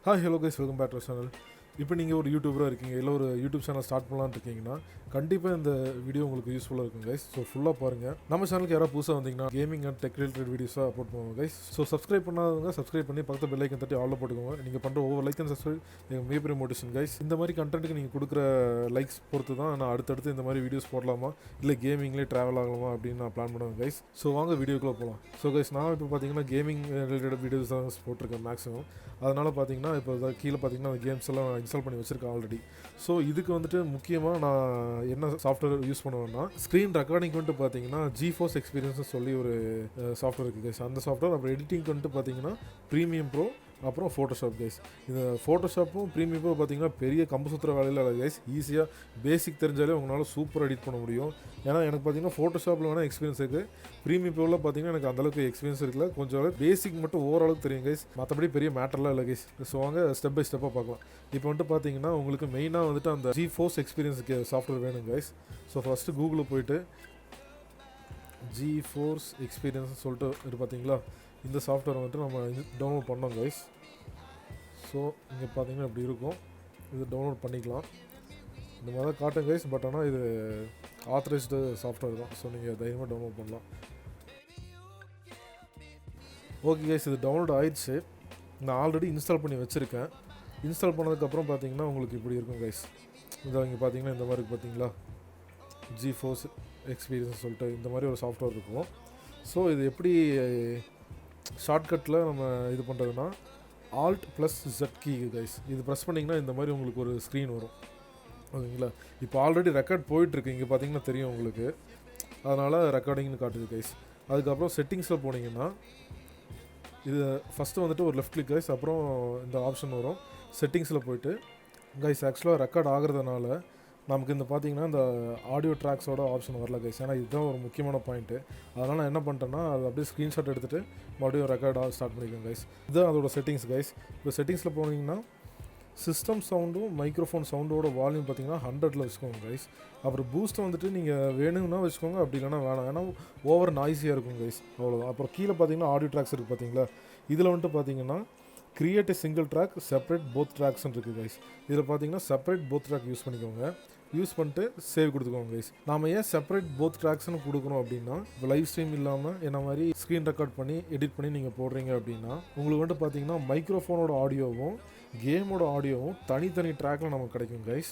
Hi hello guys, welcome back to channel. இப்போ நீங்கள் ஒரு யூடியூபராக இருக்கீங்க, இல்லை ஒரு யூடியூப் சேனல் ஸ்டார்ட் பண்ணலான்னு இருக்கீங்கன்னா கண்டிப்பாக இந்த வீடியோ உங்களுக்கு யூஸ்ஃபுல்லாக இருக்கும் கைஸ். ஸோ ஃபுல்லாக பாருங்கள். நம்ம சேனலுக்கு யாராவது புதுசாக வந்தீங்கன்னா கேமிங் அண்ட் டெக் ரிலேட்டட் வீடியோஸாக அப்லோட் பண்ணுவோம் கைஸ். ஸோ சப்ஸ்கிரைப் பண்ணாதவங்க சப்ஸ்கிரைப் பண்ணி பக்கத்து பெல் ஐக்கன் தட்டி ஆல்ல போட்டுக்கோங்க. நீங்கள் பண்ணுற ஒவ்வொரு லைக் அண்ட் சப்ஸ்கிரைப் எங்கள் மிகப்பெரிய மோட்டிவேஷன் கைஸ். இந்த மாதிரி கண்டென்ட்டுக்கு நீங்கள் கொடுக்குற லைக்ஸ் பொறுத்து தான் நான் அடுத்தடுத்து இந்த மாதிரி வீடியோஸ் போடலாமா இல்லை கேமிங்லேயே ட்ராவல் ஆகலாமா அப்படின்னு நான் பிளான் பண்ணுவேன் கைஸ். ஸோ வாங்க வீடியோக்குள்ளே போகலாம். ஸோ கைஸ், நான் இப்போ பார்த்தீங்கன்னா கேமிங் ரிலேட்டட் வீடியோஸ் தான் போட்டிருக்கேன் மேக்ஸிமம். அதனால் பார்த்தீங்கன்னா இப்போ கீழே பார்த்தீங்கன்னா அந்த கேம்ஸ் எல்லாம் இன்ஸ்டால் பண்ணி வச்சுருக்கேன் ஆல்ரெடி. ஸோ இதுக்கு வந்துட்டு முக்கியமாக நான் என்ன சாஃப்ட்வேர் யூஸ் பண்ணுவேன்னா ஸ்க்ரீன் ரெக்கார்டிங் வந்துட்டு பார்த்தீங்கன்னா GeForce எக்ஸ்பீரியன்ஸ் சொல்லி ஒரு சாஃப்ட்வேர் இருக்குது கைஸ். அந்த சாஃப்ட்வேர் அப்புறம் எடிட்டிங் வந்துட்டு பார்த்தீங்கன்னா ப்ரீமியம் ப்ரோ அப்புறம் ஃபோட்டோஷாப் கைஸ். இந்த ஃபோட்டோஷாப்பும் ப்ரீமியம் ப்ரோ பார்த்தீங்கன்னா பெரிய கம்பு சுற்றுற வேலையில் இல்லை கைஸ். ஈஸியாக பேசிக் தெரிஞ்சாலே உங்களால் சூப்பராக எடிட் பண்ண முடியும். ஏன்னா எனக்கு பார்த்தீங்கன்னா ஃபோட்டோஷாப்பில் வேணால் எக்ஸ்பீரியன்ஸ் இருக்குது, ப்ரீமியம் ப்ரோவில் பார்த்தீங்கன்னா எனக்கு அந்தளவுக்கு எக்ஸ்பீரியன்ஸ் இருக்குல்ல. கொஞ்சம் பேசிக் மட்டும் ஓரளவுக்கு தெரியும் கைஸ், மற்றபடி பெரிய மேட்டர்லாம் இல்லை கைஸ். ஸோ வாங்க ஸ்டெப் பை ஸ்டெப்பாக பார்க்கலாம். இப்போ வந்துட்டு பார்த்தீங்கன்னா உங்களுக்கு மெயினாக வந்துட்டு அந்த GeForce எக்ஸ்பீரியன்ஸுக்கு சாஃப்ட்வேர் வேணும் கைஸ். ஸோ ஃபஸ்ட்டு கூகுளில் போயிட்டு GeForce எக்ஸ்பீரியன்ஸ் சொல்லிட்டு இது பார்த்தீங்களா, இந்த சாஃப்ட்வேர் வந்துட்டு நம்ம டவுன்லோட் பண்ணோம் கைஸ். ஸோ இங்கே பார்த்தீங்கன்னா இப்படி இருக்கும், இது டவுன்லோட் பண்ணிக்கலாம். இந்த மாதிரி தான் காட்டும் கைஸ், பட் ஆனால் இது ஆத்தரைஸ்டு சாஃப்ட்வேர் தான். ஸோ நீங்கள் தைரியமாக டவுன்லோட் பண்ணலாம். ஓகே கைஸ், இது டவுன்லோட் ஆயிடுச்சு. நான் ஆல்ரெடி இன்ஸ்டால் பண்ணி வச்சுருக்கேன். இன்ஸ்டால் பண்ணதுக்கப்புறம் பார்த்தீங்கன்னா உங்களுக்கு இப்படி இருக்கும் கைஸ். இதை இங்கே பார்த்தீங்கன்னா இந்த மாதிரி இருக்குது பார்த்தீங்களா, GeForce எக்ஸ்பீரியன்ஸ் சொல்லிட்டு இந்த மாதிரி ஒரு சாஃப்ட்வேர் இருக்கும். ஸோ இது எப்படி ஷார்ட்கட்டில் நம்ம இது பண்ணுறதுன்னா Alt+Z கீ கைஸ். இது ப்ரெஸ் பண்ணிங்கன்னா இந்த மாதிரி உங்களுக்கு ஒரு ஸ்க்ரீன் வரும் ஓகேங்களா. இப்போ ஆல்ரெடி ரெக்கார்ட் போயிட்டுருக்கு, இங்கே பார்த்தீங்கன்னா தெரியும் உங்களுக்கு, அதனால் ரெக்கார்டிங்னு காட்டுது கைஸ். அதுக்கப்புறம் செட்டிங்ஸில் போனீங்கன்னா இது ஃபஸ்ட்டு வந்துட்டு ஒரு லெஃப்ட் கிளிக் கைஸ், அப்புறம் இந்த ஆப்ஷன் வரும். செட்டிங்ஸில் போயிட்டு கைஸ் ஆக்சுவலாக ரெக்கார்ட் ஆகிறதுனால நமக்கு இந்த பார்த்தீங்கன்னா இந்த ஆடியோ ட்ராக்ஸோட ஆப்ஷன் வரல கைஸ். ஏன்னா இதுதான் ஒரு முக்கியமான பாயிண்ட்டு. அதனால் நான் என்ன பண்ணிட்டேன்னா அது அப்படியே ஸ்க்ரீன்ஷாட் எடுத்துகிட்டு மறுபடியும் ரெக்கார்டாக ஸ்டார்ட் பண்ணிக்கோங்க கைஸ். இதுதான் அதோட செட்டிங்ஸ் கைஸ். இப்போ செட்டிங்ஸில் போனீங்கன்னா சிஸ்டம் சவுண்டும் மைக்ரோஃபோன் சவுண்டோட வால்யூம் பார்த்தீங்கன்னா 100ல் வச்சுக்கோங்க கைஸ். அப்புறம் பூஸ்ட்டை வந்துட்டு நீங்கள் வேணும்னா வச்சுக்கோங்க, அப்படி இல்லைனா வேணாம், ஏன்னா ஓவர் நாய்ஸியாக இருக்கும் கைஸ், அவ்வளோதான். அப்புறம் கீழே பார்த்தீங்கன்னா ஆடியோ ட்ராக்ஸ் இருக்குது பார்த்தீங்களா, இதில் வந்துட்டு பார்த்தீங்கன்னா create a single track separate both ட்ராக்ஸ்ன்னு இருக்குது கைஸ். இதில் பார்த்தீங்கன்னா செப்பரேட் போத் ட்ராக் யூஸ் பண்ணிக்கோங்க. யூஸ் பண்ணிட்டு சேவ் கொடுத்துக்கோங்க கைஸ். நாம் ஏன் செப்பரேட் போத் ட்ராக்ஸ்னு கொடுக்குறோம் அப்படின்னா, இப்போ லைவ் ஸ்ட்ரீம் இல்லாமல் என்ன மாதிரி ஸ்க்ரீன் ரெக்கார்ட் பண்ணி எடிட் பண்ணி நீங்கள் போடுறீங்க அப்படின்னா உங்களுக்கு வந்துட்டு பார்த்தீங்கன்னா மைக்ரோஃபோனோட ஆடியோவும் கேமோட ஆடியோவும் தனித்தனி ட்ராக்கில் நமக்கு கிடைக்கும் கைஸ்.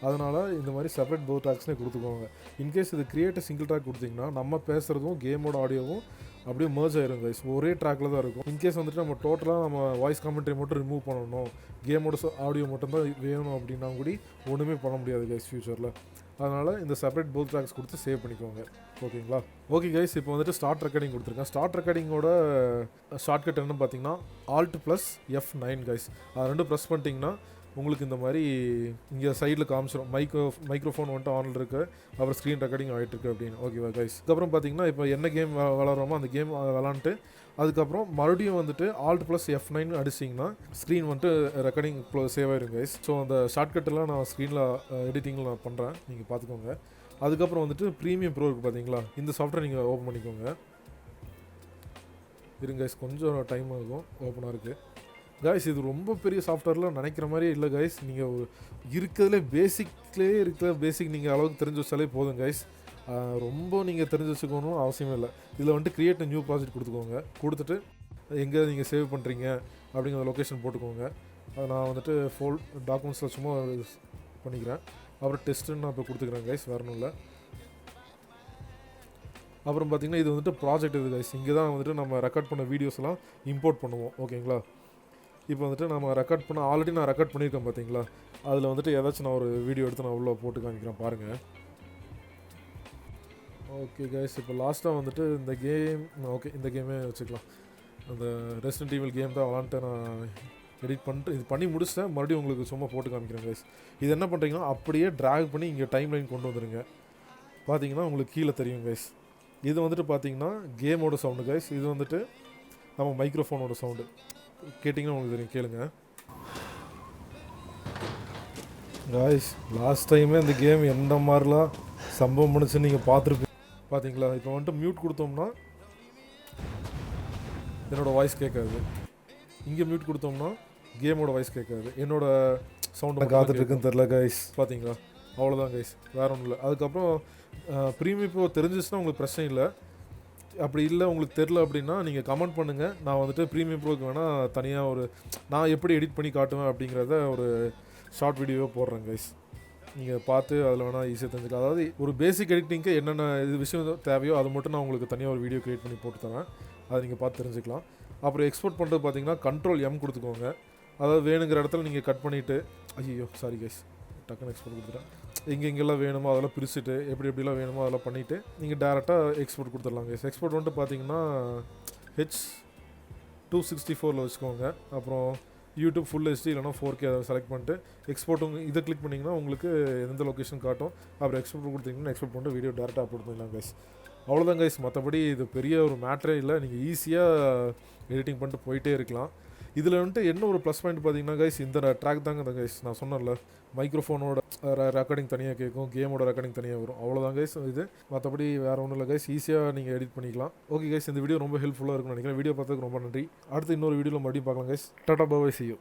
அதனால் இந்த மாதிரி செப்பரேட் போத் ட்ராக்ஸ்னே கொடுத்துக்கோங்க. இன்கேஸ் இது கிரியேட் சிங்கிள் ட்ராக் கொடுத்தீங்கன்னா நம்ம பேசுகிறதும் கேமோட ஆடியோவும் அப்படியே மர்ஜ் ஆயிரும் கைஸ், ஒரே ட்ராக்கில் தான் இருக்கும். இன்கேஸ் வந்துட்டு நம்ம டோட்டலாக நம்ம வாய்ஸ் கமெண்ட்ரி மட்டும் ரிமூவ் பண்ணணும், கேமோட ஆடியோ மட்டும் தான் வேணும் அப்படின்னா கூட ஒன்றுமே பண்ண முடியாது கைஸ் ஃப்யூச்சரில். அதனால் இந்த செப்பரேட் போத் ட்ராக்ஸ் கொடுத்து சேவ் பண்ணிக்கோங்க ஓகேங்களா. ஓகே கைஸ், இப்போ வந்துட்டு ஸ்டார்ட் ரெக்கார்டிங் கொடுத்துருக்கேன். ஸ்டார்ட் ரெக்கார்டிங்கோட ஷார்ட்கட் என்னன்னு பார்த்தீங்கன்னா Alt+F9 கைஸ். அது ரெண்டும் ப்ரெஸ் பண்ணிட்டீங்கன்னா உங்களுக்கு இந்த மாதிரி இங்கே சைடில் காமிச்சிடும் மைக்ரோஃபோன் வந்துட்டு ஆனில் இருக்குது, அப்புறம் ஸ்க்ரீன் ரெக்கார்டிங் ஆகிட்டுருக்கு அப்படின்னு. ஓகேவா கைஸ். அதுக்கப்புறம் பார்த்தீங்கன்னா இப்போ என்ன கேம் விளாட்றோமோ அந்த கேம் விளாண்டுட்டு அதுக்கப்புறம் மறுபடியும் வந்துட்டு Alt+F9 அடிச்சிங்கன்னா ஸ்க்ரீன் வந்துட்டு ரெக்கார்டிங் சேவ் ஆயிரும் கைஸ். ஸோ அந்த ஷார்ட்கட்டெல்லாம் நான் ஸ்க்ரீனில் எடிட்டிங்கில் நான் பண்ணுறேன், நீங்கள் பார்த்துக்கோங்க. அதுக்கப்புறம் வந்துட்டு ப்ரீமியம் ப்ரோ இருக்குது பார்த்தீங்களா, இந்த சாஃப்ட்வேர் நீங்கள் ஓப்பன் பண்ணிக்கோங்க. இருங்க கைஸ், கொஞ்சம் டைம் ஆகும் ஓப்பனாக இருக்குது கைஸ். இது ரொம்ப பெரிய சாஃப்ட்வேர்லாம் நினைக்கிற மாதிரி இல்லை கைஸ். நீங்கள் இருக்கிறதுலே பேசிக் நீங்கள் அளவுக்கு தெரிஞ்சு வச்சாலே போதும் கைஸ். ரொம்ப நீங்கள் தெரிஞ்சு வச்சுக்கணும் அவசியமே இல்லை. இதில் வந்துட்டு கிரியேட் நியூ ப்ராஜெக்ட் கொடுத்துக்கோங்க. கொடுத்துட்டு எங்கே நீங்கள் சேவ் பண்ணுறீங்க அப்படிங்கிற லொக்கேஷன் போட்டுக்கோங்க. நான் வந்துட்டு ஃபோல் டாக்குமெண்ட்ஸில் சும்மா பண்ணிக்கிறேன். அப்புறம் டெஸ்ட்டுன்னு நான் இப்போ கொடுத்துக்கிறேன் கைஸ், வரணும் இல்லை. அப்புறம் பார்த்திங்கன்னா இது வந்துட்டு ப்ராஜெக்ட் இது கைஸ். இங்கே தான் வந்துட்டு நம்ம ரெக்கார்ட் பண்ண வீடியோஸ்லாம் இம்போர்ட் பண்ணுவோம் ஓகேங்களா. இப்போ வந்துட்டு நம்ம ரெக்கார்ட் பண்ண ஆல்ரெடி நான் ரெக்கார்ட் பண்ணியிருக்கேன் பார்த்தீங்களா, அதில் வந்துட்டு ஏதாச்சும் நான் ஒரு வீடியோ எடுத்து நான் உள்ளே போட்டு காமிக்கிறேன் பாருங்கள். ஓகே கைஸ், இப்போ லாஸ்ட்டாக வந்துட்டு இந்த கேம் ஓகே இந்த கேமே வச்சுக்கலாம். அந்த ரெசிடென்ட் ஈவில் கேம் தான் விளாண்டுட்டு நான் எடிட் பண்ணிட்டு இது பண்ணி முடிச்சிட்டேன். மறுபடியும் உங்களுக்கு சும்மா போட்டு காமிக்கிறேன் கைஸ். இது என்ன பண்ணுறீங்கன்னா அப்படியே ட்ராக் பண்ணி இங்கே டைம் லைன் கொண்டு வந்துடுங்க. பார்த்தீங்கன்னா உங்களுக்கு கீழே தெரியும் கைஸ். இது வந்துட்டு பார்த்தீங்கன்னா கேமோட சவுண்டு கைஸ். இது வந்துட்டு நம்ம மைக்ரோஃபோனோட சவுண்டு. கேட்டிங்கன்னா உங்களுக்கு தெரியும், கேளுங்க காய்ஸ். லாஸ்ட் டைமே இந்த கேம் எந்த மாதிரிலாம் சம்பவம் பண்ணுச்சுன்னு நீங்கள் பார்த்துருப்பீங்க பார்த்தீங்களா. இப்போ வந்துட்டு மியூட் கொடுத்தோம்னா என்னோடய வாய்ஸ் கேட்காது. இங்கே மியூட் கொடுத்தோம்னா கேமோட வாய்ஸ் கேட்காது, என்னோட சவுண்டு காத்துட்டு இருக்குன்னு தெரில கைஸ். பார்த்தீங்களா, அவ்வளோதான் கைஸ், வேறு ஒன்றும் இல்லை. அதுக்கப்புறம் ப்ரீமியம் ப்ரோ தெரிஞ்சிச்சுன்னா உங்களுக்கு பிரச்சனை இல்லை. அப்படி இல்லை உங்களுக்கு தெரில அப்படின்னா நீங்கள் கமெண்ட் பண்ணுங்கள். நான் வந்துட்டு ப்ரீமியம் ப்ரோக்கு வேணால் தனியாக ஒரு நான் எப்படி எடிட் பண்ணி காட்டுவேன் அப்படிங்கிறத ஒரு ஷார்ட் வீடியோவாக போடுறேன் கைஸ். நீங்கள் பார்த்து அதில் வேணால் ஈஸியாக தெரிஞ்சுக்கலாம். அதாவது ஒரு பேசிக் எடிட்டிங்க்கு என்னென்ன இது விஷயம் தேவையோ அது மட்டும் நான் உங்களுக்கு தனியாக ஒரு வீடியோ க்ரியேட் பண்ணி போட்டு தரேன். அதை நீங்கள் பார்த்து தெரிஞ்சுக்கலாம். அப்புறம் எக்ஸ்போர்ட் பண்ணுறது பார்த்தீங்கன்னா கண்ட்ரோல் எம் கொடுத்துக்கோங்க. அதாவது வேணுங்கிற இடத்துல நீங்கள் கட் பண்ணிவிட்டு, ஐயோ சாரி கைஸ், டக்குன்னு எக்ஸ்போர்ட் கொடுத்துட்டேன். எங்கெங்கெல்லாம் வேணுமோ அதெல்லாம் பிரிச்சுட்டு எப்படிலாம் வேணுமோ அதெல்லாம் பண்ணிவிட்டு நீங்கள் டேரெக்டாக எக்ஸ்போர்ட் கொடுத்துடலாம் கைஸ். எக்ஸ்போர்ட் வந்துட்டு பார்த்தீங்கன்னா H264 வச்சுக்கோங்க. அப்புறம் யூடியூப் ஃபுல் HD இல்லைனா 4K அதை செலக்ட் பண்ணிட்டு எக்ஸ்போர்ட் இதை கிளிக் பண்ணிங்கன்னா உங்களுக்கு எந்த லொக்கேஷன் காட்டும். அப்புறம் எக்ஸ்போர்ட் கொடுத்தீங்கன்னா எக்ஸ்போர்ட் பண்ணிட்டு வீடியோ டேரெக்டாக அப்லோட் பண்ணிடலாம் கைஸ். அவ்வளோதான் கைஸ். மற்றபடி இது பெரிய ஒரு மேட்ரே இல்லை. நீங்கள் ஈஸியாக எடிட்டிங் பண்ணிட்டு போயிட்டே இருக்கலாம். இதில் வந்துட்டு என்ன ஒரு ப்ளஸ் பாயிண்ட் பார்த்தீங்கன்னா கைஸ், இந்த ட்ராக் தாங்க இந்த கைஸ் நான் சொன்னேன்ல, மைக்ரோஃபோனோட ரெக்கார்டிங் தனியாக கேட்கும், கேமோட ரெக்கார்டிங் தனியாக வரும். அவ்வளோதான் கைஸ் இது. மற்றபடி வேறு ஒன்றும் இல்லை கைஸ், ஈஸியாக நீங்கள் எடிட் பண்ணிக்கலாம். ஓகே கைஸ், இந்த வீடியோ ரொம்ப ஹெல்ப்ஃபுல்லாக இருக்கும்னு நினைக்கிறேன். வீடியோ பார்த்ததுக்கு ரொம்ப நன்றி. அடுத்து இன்னொரு வீடியோவில் மறுபடியும் பார்க்கலாம் guys. Tata bye, see you.